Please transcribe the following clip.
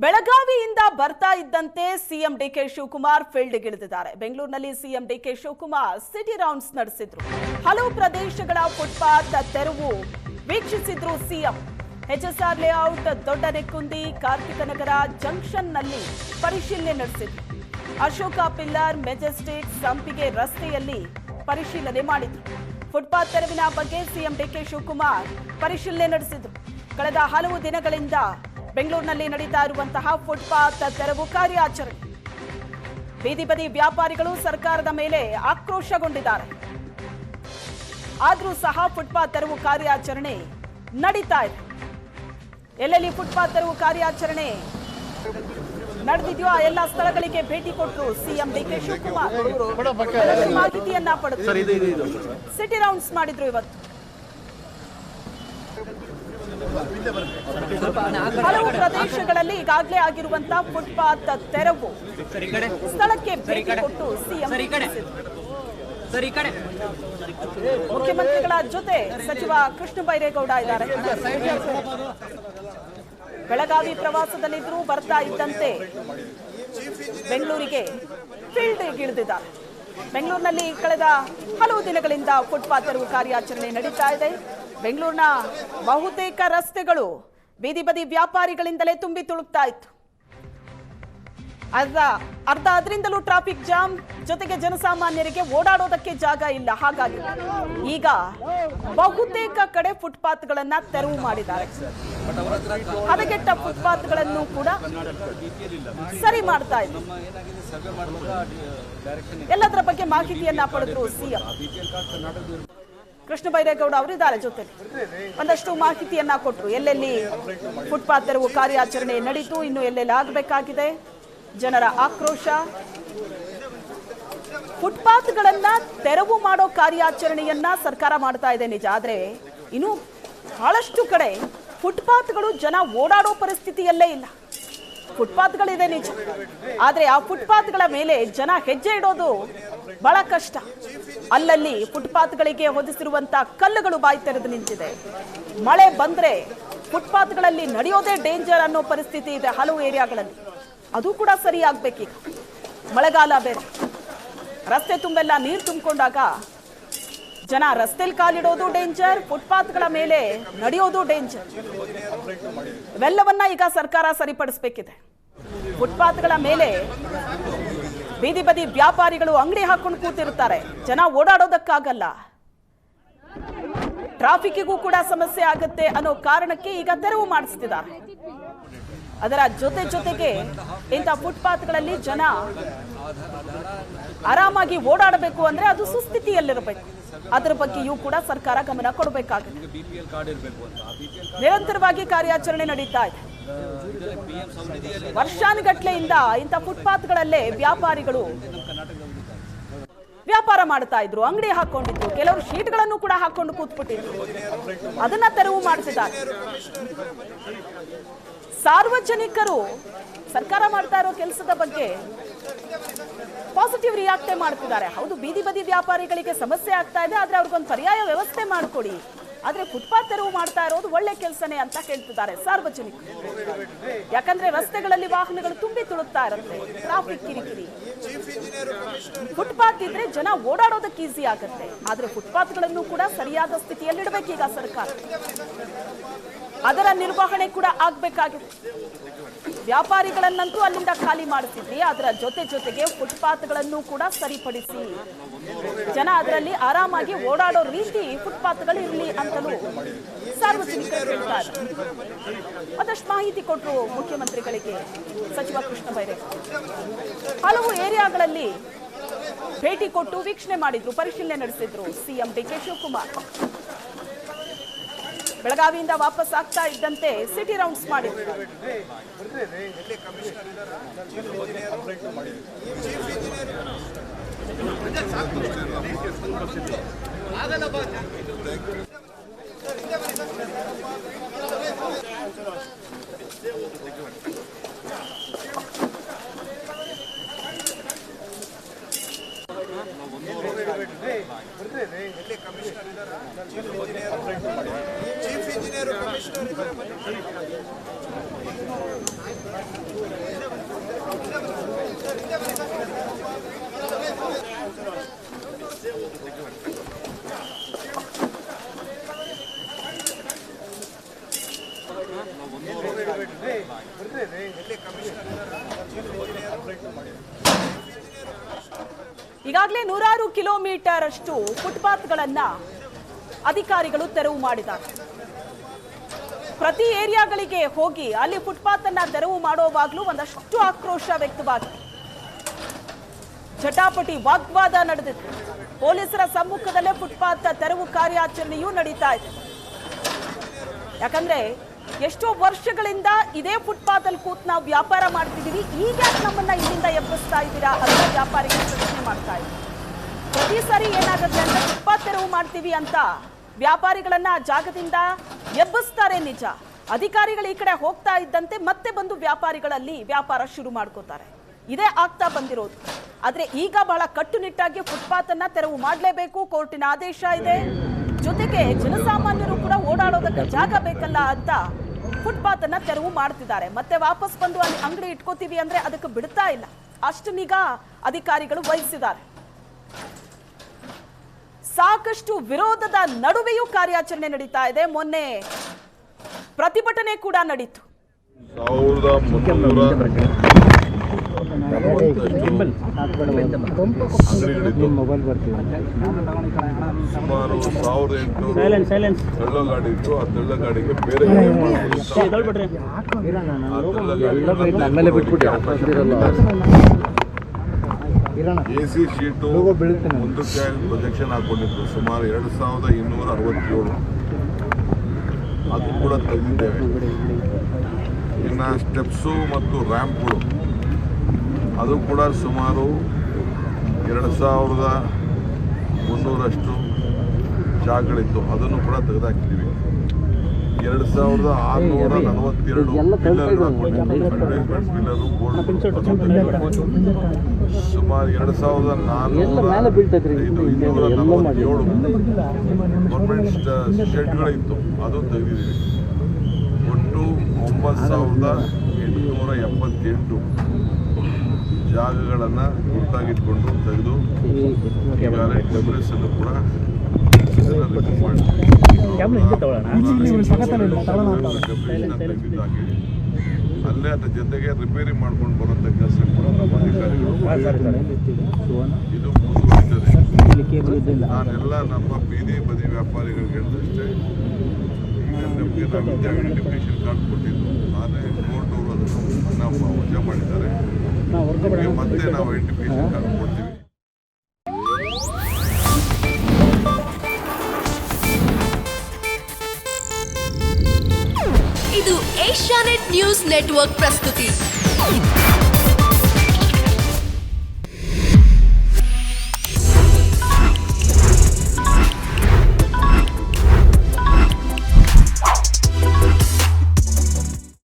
ಬೆಳಗಾವಿಯಿಂದ ಬರ್ತಾ ಇದ್ದಂತೆ ಸಿಎಂ ಡಿಕೆ ಶಿವಕುಮಾರ್ ಫೀಲ್ಡ್ಗಿಳಿದಿದ್ದಾರೆ. ಬೆಂಗಳೂರಿನಲ್ಲಿ CM DK Shivakumar city rounds ನಡೆಸಿದ್ರು. ಹಲವು ಪ್ರದೇಶಗಳ ಫುಟ್ಪಾತ್ ತೆರವು ವೀಕ್ಷಿಸಿದ್ರು CM. HSR layout, Doddanekkundi, Karthiknagar ಜಂಕ್ಷನ್ನಲ್ಲಿ ಪರಿಶೀಲನೆ ನಡೆಸಿದ್ರು. ಅಶೋಕ ಪಿಲ್ಲರ್, ಮೆಜೆಸ್ಟಿಕ್, ಸಂಪಿಗೆ ರಸ್ತೆಯಲ್ಲಿ ಪರಿಶೀಲನೆ ಮಾಡಿದ್ರು. ಫುಟ್ಪಾತ್ ತೆರವಿನ ಬಗ್ಗೆ ಸಿಎಂ ಡಿಕೆ ಶಿವಕುಮಾರ್ ಪರಿಶೀಲನೆ ನಡೆಸಿದ್ರು. ಕಳೆದ ಹಲವು ದಿನಗಳಿಂದ ಬೆಂಗಳೂರಿನಲ್ಲಿ ನಡೀತಾ ಇರುವಂತಹ ಫುಟ್ಪಾತ್ ತೆರವು ಕಾರ್ಯಾಚರಣೆ, ಬೀದಿ ಬದಿ ವ್ಯಾಪಾರಿಗಳು ಸರ್ಕಾರದ ಮೇಲೆ ಆಕ್ರೋಶಗೊಂಡಿದ್ದಾರೆ. ಆದರೂ ಸಹ ಫುಟ್ಪಾತ್ ತೆರವು ಕಾರ್ಯಾಚರಣೆ ನಡೀತಾ ಇದೆ. ಎಲ್ಲೆಲ್ಲಿ ಫುಟ್ಪಾತ್ ತೆರವು ಕಾರ್ಯಾಚರಣೆ ನಡೆದಿದೆಯೋ ಆ ಎಲ್ಲ ಸ್ಥಳಗಳಿಗೆ ಭೇಟಿ ಕೊಟ್ಟರು ಸಿಎಂ ಡಿಕೆ ಶಿವಕುಮಾರ್. ಮಾಹಿತಿಯನ್ನ ಪಡೆದು ಸಿಟಿ ರೌಂಡ್ಸ್ ಮಾಡಿದ್ರು. ಇವತ್ತು ಹಲವು ಪ್ರದೇಶಗಳಲ್ಲಿ ಈಗಾಗಲೇ ಆಗಿರುವಂತಹ ಫುಟ್ಪಾತ್ ತೆರವು ಸ್ಥಳಕ್ಕೆ ಭೇಟಿ ಕೊಟ್ಟು ಸಿಎಂ ಮುಖ್ಯಮಂತ್ರಿಗಳ ಜೊತೆ ಸಚಿವ ಕೃಷ್ಣ ಬೈರೇಗೌಡ ಇದ್ದಾರೆ. ಬೆಳಗಾವಿ ಪ್ರವಾಸದಲ್ಲಿದ್ರು. ಬರ್ತಾ ಇದ್ದಂತೆ ಬೆಂಗಳೂರಿಗೆ ಫೀಲ್ಡ್ಗಿಳಿದಿದ್ದಾರೆ. ಬೆಂಗಳೂರಿನಲ್ಲಿ ಕಳೆದ ಹಲವು ದಿನಗಳಿಂದ ಫುಟ್ಪಾತ್ ತೆರವು ಕಾರ್ಯಾಚರಣೆ ನಡೀತಾ ಇದೆ. ಬೆಂಗಳೂರಿನ ಬಹುತೇಕ ರಸ್ತೆಗಳು ಬೀದಿ ಬದಿ ವ್ಯಾಪಾರಿಗಳಿಂದಲೇ ತುಂಬಿ ತುಳುಕ್ತಾ ಇತ್ತು. ಅರ್ಧ ಅದರಿಂದಲೂ ಟ್ರಾಫಿಕ್ ಜಾಮ್, ಜೊತೆಗೆ ಜನಸಾಮಾನ್ಯರಿಗೆ ಓಡಾಡೋದಕ್ಕೆ ಜಾಗ ಇಲ್ಲ. ಹಾಗಾಗಿ ಈಗ ಬಹುತೇಕ ಕಡೆ ಫುಟ್ಪಾತ್ಗಳನ್ನ ತೆರವು ಮಾಡಿದ್ದಾರೆ. ಹದಗೆಟ್ಟ ಫುಟ್ಪಾತ್ಗಳನ್ನು ಕೂಡ ಸರಿ ಮಾಡ್ತಾ ಇದ್ದಾರೆ. ಎಲ್ಲದರ ಬಗ್ಗೆ ಮಾಹಿತಿಯನ್ನ ಪಡೆದ್ರು ಸಿಎಂ. ಕೃಷ್ಣ ಬೈರೇಗೌಡ ಅವರಿದ್ದಾರೆ ಜೊತೆ. ಒಂದಷ್ಟು ಮಾಹಿತಿಯನ್ನ ಕೊಟ್ಟರು. ಎಲ್ಲೆಲ್ಲಿ ಫುಟ್ಪಾತ್ ತೆರವು ಕಾರ್ಯಾಚರಣೆ ನಡೀತು, ಇನ್ನು ಎಲ್ಲೆಲ್ಲಿ ಆಗಬೇಕಾಗಿದೆ, ಜನರ ಆಕ್ರೋಶ. ಫುಟ್ಪಾತ್ಗಳನ್ನ ತೆರವು ಮಾಡೋ ಕಾರ್ಯಾಚರಣೆಯನ್ನ ಸರ್ಕಾರ ಮಾಡ್ತಾ ಇದೆ ನಿಜ, ಆದ್ರೆ ಇನ್ನು ಬಹಳಷ್ಟು ಕಡೆ ಫುಟ್ಪಾತ್ಗಳು ಜನ ಓಡಾಡೋ ಪರಿಸ್ಥಿತಿಯಲ್ಲೇ ಇಲ್ಲ. ಫುಟ್ಪಾತ್ಗಳಿದೆ ನಿಜ, ಆದ್ರೆ ಆ ಫುಟ್ಪಾತ್ಗಳ ಮೇಲೆ ಜನ ಹೆಜ್ಜೆ ಇಡೋದು ಬಹಳ ಕಷ್ಟ. ಅಲ್ಲಲ್ಲಿ ಫುಟ್ಪಾತ್ಗಳಿಗೆ ಹೊದಿಸಿರುವಂತಹ ಕಲ್ಲುಗಳು ಬಾಯಿ ತೆರೆದು ನಿಂತಿದೆ. ಮಳೆ ಬಂದ್ರೆ ಫುಟ್ಪಾತ್ಗಳಲ್ಲಿ ನಡೆಯೋದೇ ಡೇಂಜರ್ ಅನ್ನೋ ಪರಿಸ್ಥಿತಿ ಇದೆ ಹಲವು ಏರಿಯಾಗಳಲ್ಲಿ. ಅದು ಕೂಡ ಸರಿ ಆಗ್ಬೇಕೀಗ. ಮಳೆಗಾಲ ಬೇರೆ, ರಸ್ತೆ ತುಂಬೆಲ್ಲ ನೀರು ತುಂಬಿಕೊಂಡಾಗ ಜನ ರಸ್ತೆಯಲ್ಲಿ ಕಾಲಿಡೋದು ಡೇಂಜರ್, ಫುಟ್ಪಾತ್ಗಳ ಮೇಲೆ ನಡೆಯೋದು ಡೇಂಜರ್. ಇವೆಲ್ಲವನ್ನ ಈಗ ಸರ್ಕಾರ ಸರಿಪಡಿಸಬೇಕಿದೆ. ಫುಟ್ಪಾತ್ಗಳ ಮೇಲೆ ಬೀದಿ ಬದಿ ವ್ಯಾಪಾರಿಗಳು ಅಂಗಡಿ ಹಾಕೊಂಡು ಕೂತಿರ್ತಾರೆ, ಜನ ಓಡಾಡೋದಕ್ಕಾಗಲ್ಲ, ಟ್ರಾಫಿಕ್ಗೂ ಕೂಡ ಸಮಸ್ಯೆ ಆಗುತ್ತೆ ಅನ್ನೋ ಕಾರಣಕ್ಕೆ ಈಗ ತೆರವು ಮಾಡಿಸ್ತಿದ್ದಾರೆ. ಅದರ ಜೊತೆಗೆ ಇಂಥ ಫುಟ್ಪಾತ್ಗಳಲ್ಲಿ ಜನ ಆರಾಮಾಗಿ ಓಡಾಡಬೇಕು ಅಂದ್ರೆ ಅದು ಸುಸ್ಥಿತಿಯಲ್ಲಿರಬೇಕು. ಅದರ ಬಗ್ಗೆಯೂ ಕೂಡ ಸರ್ಕಾರ ಗಮನ ಕೊಡಬೇಕಾಗಿದೆ. ನಿರಂತರವಾಗಿ ಕಾರ್ಯಾಚರಣೆ ನಡೀತಾ ಇದೆ. ವರ್ಷಾನುಗಟ್ಲೆಯಿಂದ ಇಂಥ ಫುಟ್ಪಾತ್ಗಳಲ್ಲೇ ವ್ಯಾಪಾರಿಗಳು ವ್ಯಾಪಾರ ಮಾಡ್ತಾ ಇದ್ರು, ಅಂಗಡಿ ಹಾಕೊಂಡಿದ್ರು, ಕೆಲವರು ಶೀಟ್ಗಳನ್ನು ಕೂಡ ಹಾಕೊಂಡು ಕೂತ್ಬಿಟ್ಟಿದ್ರು. ಅದನ್ನ ತೆರವು ಮಾಡ್ತಿದ್ದಾರೆ. ಸಾರ್ವಜನಿಕರು ಸರ್ಕಾರ ಮಾಡ್ತಾ ಇರೋ ಕೆಲಸದ ಬಗ್ಗೆ ಪಾಸಿಟಿವ್ ರಿಯಾಕ್ಟೇ ಮಾಡ್ತಿದ್ದಾರೆ. ಹೌದು, ಬೀದಿ ಬದಿ ವ್ಯಾಪಾರಿಗಳಿಗೆ ಸಮಸ್ಯೆ ಆಗ್ತಾ ಇದೆ, ಆದ್ರೆ ಅವ್ರಿಗೊಂದು ಪರ್ಯಾಯ ವ್ಯವಸ್ಥೆ ಮಾಡಿಕೊಡಿ. ಆದ್ರೆ ಫುಟ್ಪಾತ್ ತೆರವು ಮಾಡ್ತಾ ಇರೋದು ಒಳ್ಳೆ ಕೆಲಸನೇ ಅಂತ ಹೇಳ್ತಿದ್ದಾರೆ ಸಾರ್ವಜನಿಕರು. ಯಾಕಂದ್ರೆ ರಸ್ತೆಗಳಲ್ಲಿ ವಾಹನಗಳು ತುಂಬಿ ತುಳುಕ್ತಾ ಇರುತ್ತೆ, ಟ್ರಾಫಿಕ್ ಕಿರಿಕಿರಿ. ಫುಟ್ಪಾತ್ ಇದ್ರೆ ಜನ ಓಡಾಡೋದಕ್ಕೆ ಈಸಿ ಆಗುತ್ತೆ. ಆದ್ರೆ ಫುಟ್ಪಾತ್ಗಳನ್ನು ಕೂಡ ಸರಿಯಾದ ಸ್ಥಿತಿಯಲ್ಲಿಡಬೇಕೀಗ ಸರ್ಕಾರ. ಅದರ ನಿರ್ವಹಣೆ ಕೂಡ ಆಗ್ಬೇಕಾಗಿದೆ. ವ್ಯಾಪಾರಿಗಳನ್ನಂತೂ ಅಲ್ಲಿಂದ ಖಾಲಿ ಮಾಡುತ್ತಿದ್ರಿ, ಅದರ ಜೊತೆಗೆ ಫುಟ್ಪಾತ್ಗಳನ್ನು ಕೂಡ ಸರಿಪಡಿಸಿ ಜನ ಅದರಲ್ಲಿ ಆರಾಮಾಗಿ ಓಡಾಡೋ ರೀತಿ ಫುಟ್ಪಾತ್ಗಳು ಇರಲಿ ಅಂತಲೂ ಸಾರ್ವಜನಿಕರು ಹೇಳ್ತಾರೆ. ಒಂದಷ್ಟು ಮಾಹಿತಿ ಕೊಟ್ಟರು ಮುಖ್ಯಮಂತ್ರಿಗಳಿಗೆ ಸಚಿವ ಕೃಷ್ಣ ಬೈರೇಗೌಡ. ಹಲವು ಏರಿಯಾಗಳಲ್ಲಿ ಭೇಟಿ ಕೊಟ್ಟು ವೀಕ್ಷಣೆ ಮಾಡಿದ್ರು, ಪರಿಶೀಲನೆ ನಡೆಸಿದ್ರು ಸಿಎಂ ಡಿಕೆ ಶಿವಕುಮಾರ್. ಬೆಳಗಾವಿಯಿಂದ ವಾಪಸ್ ಆಗ್ತಾ ಇದ್ದಂತೆ ಸಿಟಿ ರೌಂಡ್ಸ್ ಮಾಡಿದ್ರು. ಚೀಫ್ ಇಂಜಿನಿಯರ್ ಕಮಿಷನರ್ ಈಗಾಗಲೇ 100 ಕಿಲೋಮೀಟರ್ ಅಷ್ಟು ಫುಟ್ಪಾತ್ಗಳನ್ನ ಅಧಿಕಾರಿಗಳು ತೆರವು ಮಾಡಿದ್ದಾರೆ. ಪ್ರತಿ ಏರಿಯಾಗಳಿಗೆ ಹೋಗಿ ಅಲ್ಲಿ ಫುಟ್ಪಾತ್ ಅನ್ನ ತೆರವು ಮಾಡುವಾಗಲೂ ಒಂದಷ್ಟು ಆಕ್ರೋಶ ವ್ಯಕ್ತವಾಗಿದೆ. ಜಟಾಪಟಿ ವಾಗ್ವಾದ ನಡೆದಿದೆ. ಪೊಲೀಸರ ಸಮ್ಮುಖದಲ್ಲೇ ಫುಟ್ಪಾತ್ ತೆರವು ಕಾರ್ಯಾಚರಣೆಯೂ ನಡೀತಾ ಇದೆ. ಯಾಕಂದ್ರೆ ಎಷ್ಟೋ ವರ್ಷಗಳಿಂದ ಇದೇ ಫುಟ್ಪಾತ್ ಅಲ್ಲಿ ಕೂತ್ ನಾವು ವ್ಯಾಪಾರ ಮಾಡ್ತಿದೀವಿ, ಈಗ ನಮ್ಮನ್ನ ಇಲ್ಲಿಂದ ಎಬ್ಬಿಸ್ತಾ ಇದ್ದೀರಾ ಅಂತ ವ್ಯಾಪಾರಿಗಳು ಪ್ರಶ್ನೆ ಮಾಡ್ತಾ ಇದ್ದಾರೆ. ಪ್ರತಿ ಸಾರಿ ಏನಾಗುತ್ತೆ ಅಂದ್ರೆ ಫುಟ್ಪಾತ್ ತೆರವು ಮಾಡ್ತೀವಿ ಅಂತ ವ್ಯಾಪಾರಿಗಳನ್ನ ಜಾಗದಿಂದ ಎಬ್ಬಿಸ್ತಾರೆ ನಿಜ. ಅಧಿಕಾರಿಗಳು ಈ ಕಡೆ ಹೋಗ್ತಾ ಇದ್ದಂತೆ ಮತ್ತೆ ಬಂದು ವ್ಯಾಪಾರಿಗಳಲ್ಲಿ ವ್ಯಾಪಾರ ಶುರು ಮಾಡ್ಕೋತಾರೆ. ಇದೇ ಆಗ್ತಾ ಬಂದಿರೋದು. ಆದ್ರೆ ಈಗ ಬಹಳ ಕಟ್ಟುನಿಟ್ಟಾಗಿ ಫುಟ್ಪಾತ್ ಅನ್ನ ತೆರವು ಮಾಡಲೇಬೇಕು, ಕೋರ್ಟಿನ ಆದೇಶ ಇದೆ. ಜೊತೆಗೆ ಜನಸಾಮಾನ್ಯರು ಕೂಡ ಓಡಾಡೋದಕ್ಕೆ ಜಾಗ ಬೇಕಲ್ಲ ಅಂತ ಫುಟ್ಪಾತ್ ಅನ್ನ ತೆರವು ಮಾಡ್ತಿದ್ದಾರೆ. ಮತ್ತೆ ವಾಪಸ್ ಬಂದು ಅಲ್ಲಿ ಅಂಗಡಿ ಇಟ್ಕೋತೀವಿ ಅಂದ್ರೆ ಅದಕ್ಕೆ ಬಿಡ್ತಾ ಇಲ್ಲ. ಅಷ್ಟು ನಿಗಾ ಅಧಿಕಾರಿಗಳು ವಹಿಸಿದ್ದಾರೆ. ಸಾಕಷ್ಟು ವಿರೋಧದ ನಡುವೆಯೂ ಕಾರ್ಯಾಚರಣೆ ನಡೀತಾ ಇದೆ. ಮೊನ್ನೆ ಪ್ರತಿಭಟನೆ ಕೂಡ ನಡೀತು. 1800 ತಳ್ಳ ಗಾಡಿ ಇತ್ತು. ಆ ತಳ್ಳ ಗಾಡಿಗೆ ಬೇರೆ AC ಶೀಟು ಮುಂದಕ್ಕೆ ಪ್ರೊಜೆಕ್ಷನ್ ಹಾಕೊಂಡಿದ್ರು. ಸುಮಾರು 2267 ಅದು ಕೂಡ ತೆಗೆದಿದ್ದೇವೆ. ಇನ್ನು ಸ್ಟೆಪ್ಸು ಮತ್ತು ರ್ಯಾಂಪ್ಗಳು ಅದು ಕೂಡ ಸುಮಾರು 2300 ಜಾಗಗಳಿತ್ತು. ಅದನ್ನು ಕೂಡ ತೆಗೆದುಹಾಕಿದ್ದೀವಿ. 2642 ಪಿಲ್ಲರ್ಗಳು ಅಡ್ವರ್ಟೈಸ್ಮೆಂಟ್ ಪಿಲ್ಲರು ಸುಮಾರು 2447 ಗೌರ್ಮೆಂಟ್ ಶೆಡ್ಗಳಿತ್ತು. ಅದು ತೆಗೆದಿದ್ದೀವಿ. ಒಟ್ಟು 9878 ಜಾಗಗಳನ್ನು ಗುರುತಾಗಿಟ್ಕೊಂಡು ತೆಗೆದು ಈಗಾಗಲೇ ಡಬ್ಲ್ಯೂಎಸ್ ಅನ್ನು ಕೂಡ ಅಲ್ಲೇ ಅದ್ರ ಜೊತೆಗೆ ರಿಪೇರಿ ಮಾಡ್ಕೊಂಡು ಬರುವಂಥ ಕೆಲಸ ಕೂಡ ನಮ್ಮ ಅಧಿಕಾರಿಗಳು ಇದು ಮುಂದುವರಿತದೆ. ನಾನೆಲ್ಲ ನಮ್ಮ ಬೀದಿ ಬದಿ ವ್ಯಾಪಾರಿಗಳಿಗೆ ಹೇಳಿದಷ್ಟೇ, ಈಗ ನಮಗೆ ನಾವು ಐಡೆಂಟಿಫಿಕೇಶನ್ ಕಾರ್ಡ್ ಕೊಟ್ಟಿದ್ದು, ಆದರೆ ಕೋರ್ಟ್ ಅವರು ಅದನ್ನು ವಜಾ ಮಾಡಿದ್ದಾರೆ. ಮತ್ತೆ ನಾವು ಐಡೆಂಟಿಫಿಕೇಶನ್ ಕಾರ್ಡ್ ಕೊಡ್ತೀವಿ. ಇದು ಏಷ್ಯಾನೆಟ್ ನ್ಯೂಸ್ ನೆಟ್ವರ್ಕ್ ಪ್ರಸ್ತುತಿ.